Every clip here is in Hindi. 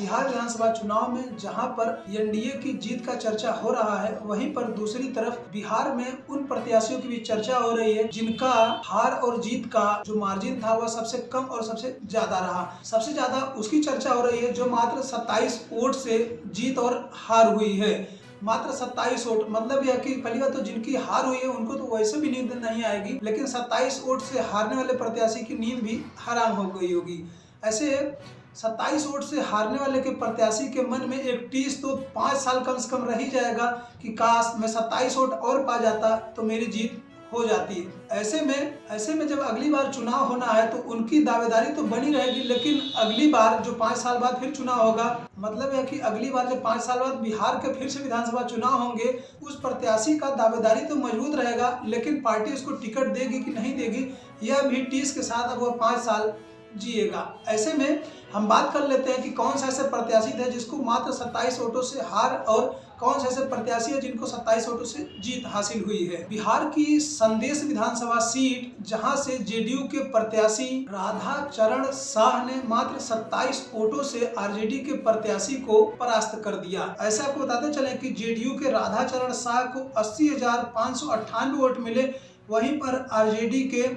बिहार विधानसभा चुनाव में जहां पर एनडीए की जीत का चर्चा हो रहा है, वहीं पर दूसरी तरफ बिहार में उन प्रत्याशियों की भी चर्चा हो रही है जिनका हार और जीत का जो मार्जिन था वह सबसे कम और सबसे ज्यादा रहा। सबसे ज्यादा उसकी चर्चा हो रही है जो मात्र 27 वोट से जीत और हार हुई है। मात्र 27 वोट, मतलब यह कि पहली बात तो जिनकी हार हुई है उनको तो वैसे भी नींद नहीं आएगी, लेकिन 27 वोट से हारने वाले प्रत्याशी की नींद भी हराम हो गई होगी। ऐसे 27 वोट से हारने वाले के प्रत्याशी के मन में एक टीस तो 5 साल कम से कम रह ही जाएगा कि काश मैं 27 वोट और पा जाता तो मेरी जीत हो जाती। ऐसे में जब अगली बार चुनाव होना है तो उनकी दावेदारी तो बनी रहेगी, लेकिन अगली बार जो 5 साल बाद फिर चुनाव होगा, मतलब है कि अगली बार जब 5 साल बाद बिहार के फिर से विधानसभा चुनाव होंगे, उस प्रत्याशी का दावेदारी तो मजबूत रहेगा, लेकिन पार्टी उसको टिकट देगी कि नहीं देगी यह भी टीस के साथ अब वह 5 साल जिएगा। ऐसे में हम बात कर लेते हैं कि कौन सा ऐसे प्रत्याशी थे जिसको मात्र 27 वोटों से हार और कौन से ऐसे प्रत्याशी है जिनको 27 वोटों से जीत हासिल हुई है। बिहार की संदेश विधानसभा सीट, जहां से जेडीयू के प्रत्याशी राधा चरण शाह ने मात्र 27 वोटों से आरजेडी के प्रत्याशी को परास्त कर दिया। ऐसा आपको बताते चले कि जेडीयू के राधा चरण शाह को 80,598 वोट मिले, वहीं पर आरजेडी के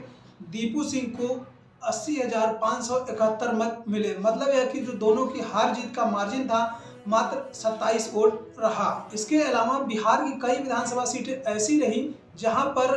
दीपू सिंह को 80,571 मत मिले। मतलब यह कि जो दोनों की हार जीत का मार्जिन था मात्र 27 वोट रहा। इसके अलावा बिहार की कई विधानसभा सीटें ऐसी रही जहां पर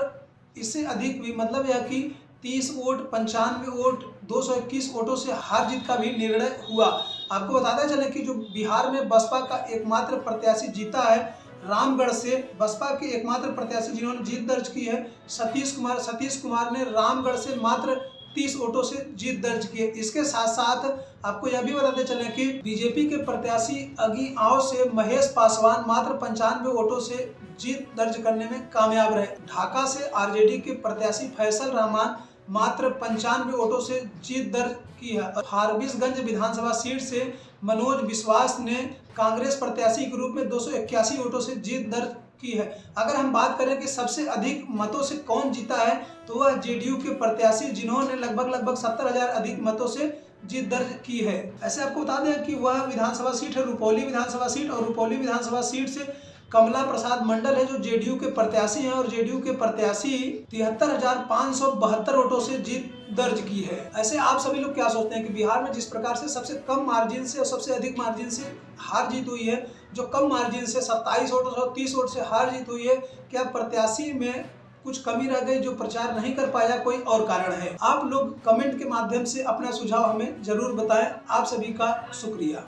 इससे अधिक भी, मतलब यह कि 30 वोट, 95 वोट, 221 वोटों से हार जीत का भी निर्णय हुआ। आपको बताते चले कि जो बिहार में बसपा का एकमात्र प्रत्याशी जीता है, रामगढ़ से बसपा के एकमात्र प्रत्याशी जिन्होंने जीत दर्ज की है सतीश कुमार ने रामगढ़ से मात्र 30 वोटों से जीत दर्ज की है। इसके साथ साथ आपको यह भी बताते चले कि बीजेपी के प्रत्याशी अगिआंव से महेश पासवान मात्र 95 वोटों से जीत दर्ज करने में कामयाब रहे। ढाका से आरजेडी के प्रत्याशी फैसल रहमान मात्र 95 वोटों से जीत दर्ज की है। फारबिसगंज विधानसभा सीट से मनोज विश्वास ने कांग्रेस प्रत्याशी के रूप में 281 वोटों से जीत दर्ज की है। अगर हम बात करें कि सबसे अधिक मतों से कौन जीता है तो वह जेडीयू के प्रत्याशी जिन्होंने लगभग 70,000 अधिक मतों से जीत दर्ज की है। ऐसे आपको बता दें कि वह विधानसभा सीट है रुपौली विधानसभा सीट, और रुपौली विधानसभा सीट से कमला प्रसाद मंडल है जो जेडीयू के प्रत्याशी हैं, और जेडीयू के प्रत्याशी 73,572 वोटों से जीत दर्ज की है। ऐसे आप सभी लोग क्या सोचते हैं कि बिहार में जिस प्रकार से सबसे कम मार्जिन से और सबसे अधिक मार्जिन से हार जीत हुई है, जो कम मार्जिन से 27 वोटों से 30 वोट से हार जीत हुई है, क्या प्रत्याशी में कुछ कमी रह गई जो प्रचार नहीं कर पाया, कोई और कारण है? आप लोग कमेंट के माध्यम से अपना सुझाव हमें जरूर बताएं। आप सभी का शुक्रिया।